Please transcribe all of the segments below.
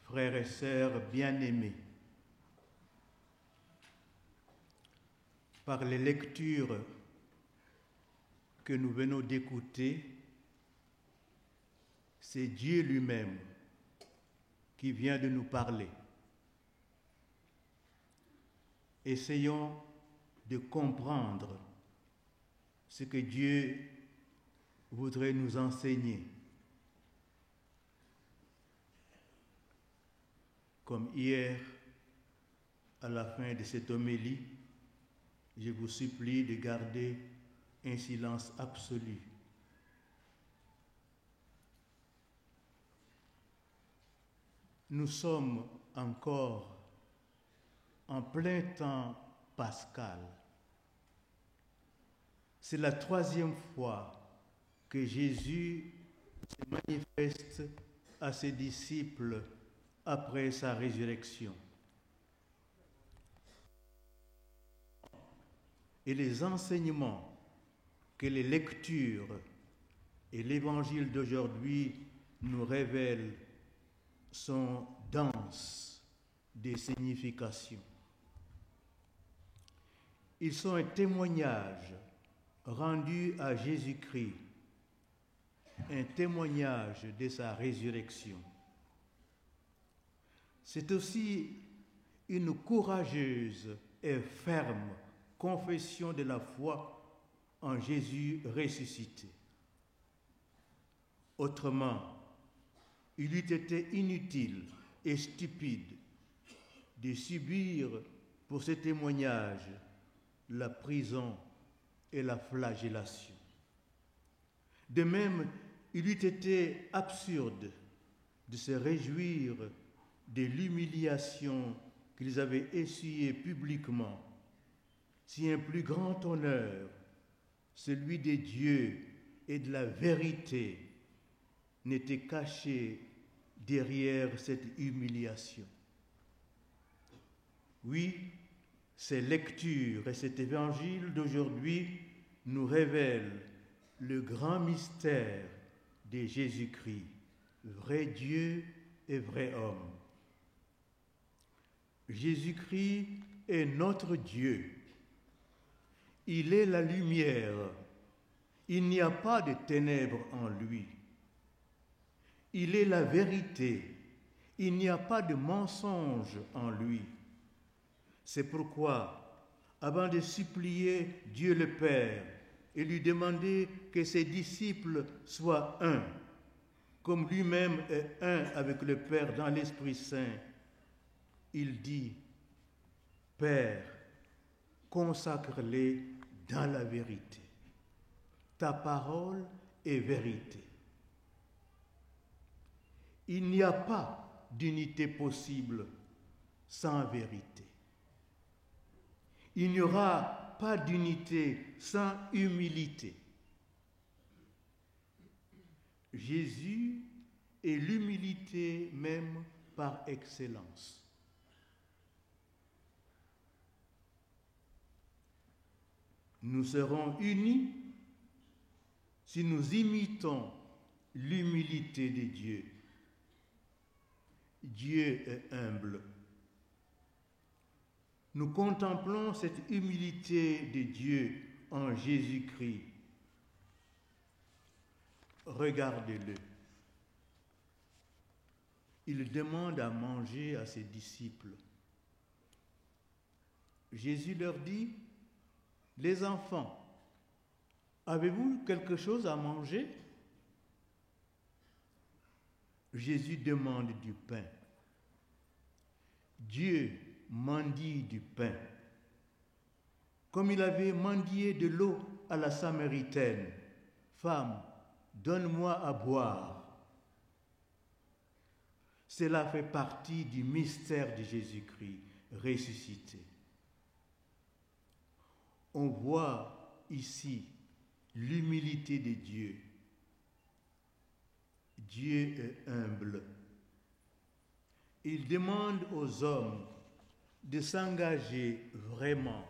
frères et sœurs bien-aimés, par les lectures que nous venons d'écouter, c'est Dieu lui-même qui vient de nous parler. Essayons de comprendre ce que Dieu voudrait nous enseigner. Comme hier, à la fin de cette homélie, je vous supplie de garder un silence absolu. Nous sommes encore en plein temps pascal. C'est la troisième fois que Jésus se manifeste à ses disciples après sa résurrection. Et les enseignements que les lectures et l'évangile d'aujourd'hui nous révèlent sont denses de signification. Ils sont un témoignage rendu à Jésus-Christ, un témoignage de sa résurrection. C'est aussi une courageuse et ferme confession de la foi en Jésus ressuscité. Autrement, il eût été inutile et stupide de subir pour ce témoignage la prison et la flagellation. De même, il eût été absurde de se réjouir de l'humiliation qu'ils avaient essuyée publiquement, si un plus grand honneur, celui des dieux et de la vérité, n'était caché derrière cette humiliation. Oui, ces lectures et cet évangile d'aujourd'hui nous révèlent le grand mystère de Jésus-Christ, vrai Dieu et vrai homme. Jésus-Christ est notre Dieu. Il est la lumière. Il n'y a pas de ténèbres en lui. Il est la vérité. Il n'y a pas de mensonge en lui. C'est pourquoi, avant de supplier Dieu le Père et lui demander que ses disciples soient un, comme lui-même est un avec le Père dans l'Esprit Saint, il dit, « Père, consacre-les dans la vérité. Ta parole est vérité. » Il n'y a pas d'unité possible sans vérité. Il n'y aura pas d'unité sans humilité. Jésus est l'humilité même par excellence. Nous serons unis si nous imitons l'humilité de Dieu. Dieu est humble. Nous contemplons cette humilité de Dieu en Jésus-Christ. Regardez-le. Il demande à manger à ses disciples. Jésus leur dit, « Les enfants, avez-vous quelque chose à manger ?» Jésus demande du pain. Dieu mendie du pain, comme il avait mendié de l'eau à la Samaritaine. « Femme, donne-moi à boire. » Cela fait partie du mystère de Jésus-Christ ressuscité. On voit ici l'humilité de Dieu. Dieu est humble. Il demande aux hommes de s'engager vraiment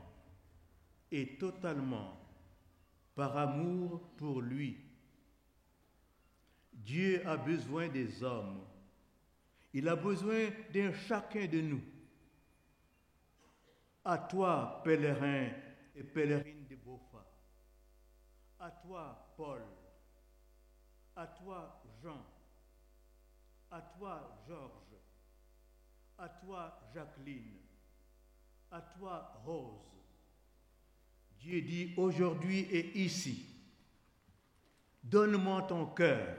et totalement par amour pour lui. Dieu a besoin des hommes. Il a besoin d'un chacun de nous. À toi, pèlerin et pèlerine de Beaufa. À toi, Paul. À toi, Jean. À toi, Georges. À toi, Jacqueline. À toi, Rose. Dieu dit aujourd'hui et ici, donne-moi ton cœur,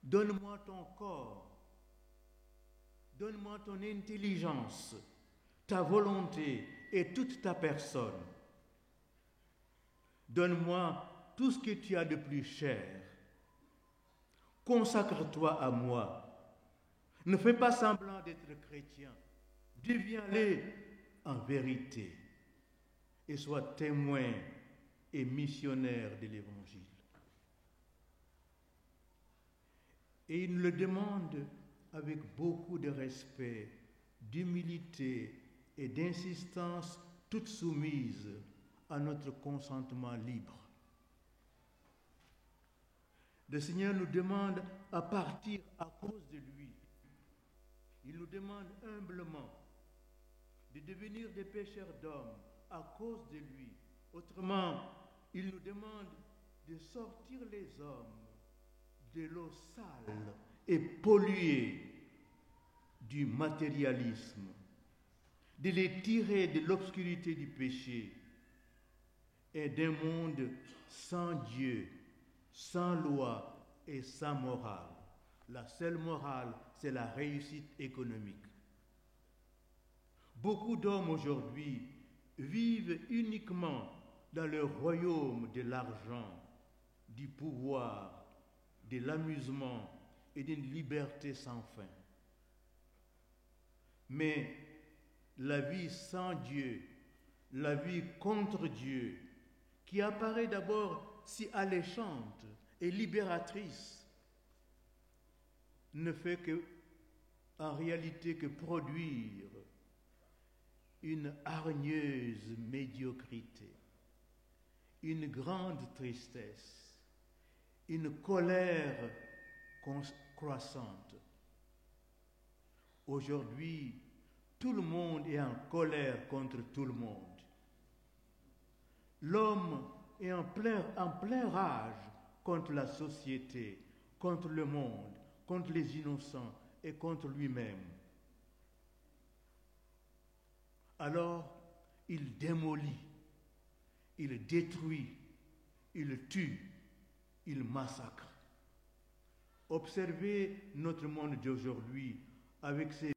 donne-moi ton corps, donne-moi ton intelligence, ta volonté et toute ta personne. Donne-moi tout ce que tu as de plus cher. Consacre-toi à moi. Ne fais pas semblant d'être chrétien. Deviens-le en vérité et sois témoin et missionnaire de l'Évangile. Et il nous le demande avec beaucoup de respect, d'humilité et d'insistance, toute soumise à notre consentement libre. Le Seigneur nous demande à partir à cause de lui. Il nous demande humblement de devenir des pécheurs d'hommes à cause de lui. Autrement, il nous demande de sortir les hommes de l'eau sale et polluée du matérialisme, de les tirer de l'obscurité du péché et d'un monde sans Dieu, sans loi et sans morale. La seule morale, c'est la réussite économique. Beaucoup d'hommes aujourd'hui vivent uniquement dans le royaume de l'argent, du pouvoir, de l'amusement et d'une liberté sans fin. Mais la vie sans Dieu, la vie contre Dieu, qui apparaît d'abord si alléchante et libératrice, ne fait en réalité que produire une hargneuse médiocrité, une grande tristesse, une colère croissante. Aujourd'hui, tout le monde est en colère contre tout le monde. L'homme est en plein rage contre la société, contre le monde, contre les innocents et contre lui-même. Alors, il démolit, il détruit, il tue, il massacre. Observez notre monde d'aujourd'hui avec ses